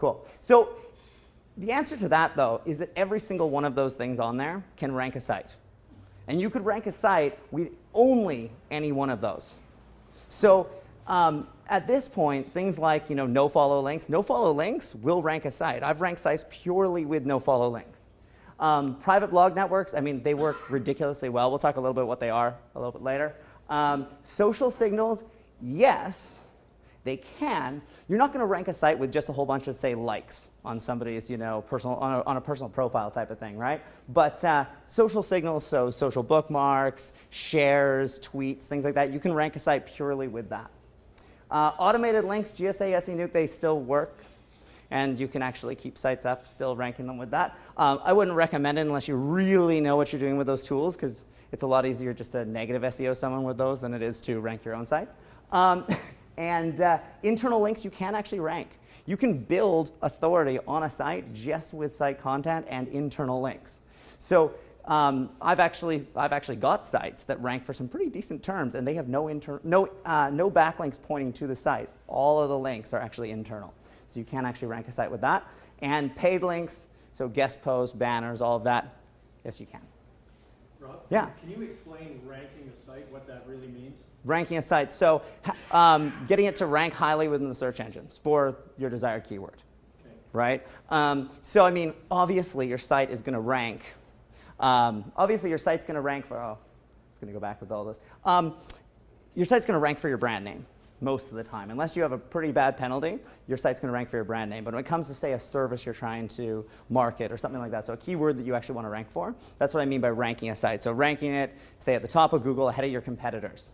Cool. So the answer to that, though, is that every single one of those things on there can rank a site. And you could rank a site with only any one of those. So at this point, things like no-follow links will rank a site. I've ranked sites purely with no-follow links. Private blog networks, I mean, they work ridiculously well. We'll talk a little bit what they are a little bit later. Social signals, yes, they can. You're not going to rank a site with just a whole bunch of, say, likes on somebody's, personal on a personal profile type of thing, right? But social signals, so social bookmarks, shares, tweets, things like that, you can rank a site purely with that. Automated links, GSA, SENuke, they still work. And you can actually keep sites up, still ranking them with that. I wouldn't recommend it unless you really know what you're doing with those tools, because it's a lot easier just to negative SEO someone with those than it is to rank your own site. And internal links you can actually rank. You can build authority on a site just with site content and internal links. So I've actually got sites that rank for some pretty decent terms, and they have no backlinks pointing to the site. All of the links are actually internal. So you can actually rank a site with that. And paid links, so guest posts, banners, all of that, yes, you can. Rob, yeah. Can you explain ranking a site, what that really means? Ranking a site, so getting it to rank highly within the search engines for your desired keyword, okay. Right? So I mean, obviously your site is going to rank. Obviously your site's going to rank for, it's going to go back with all this. Your site's going to rank for your brand name most of the time. Unless you have a pretty bad penalty, your site's going to rank for your brand name. But when it comes to, say, a service you're trying to market or something like that, so a keyword that you actually want to rank for, that's what I mean by ranking a site. So ranking it, say, at the top of Google ahead of your competitors.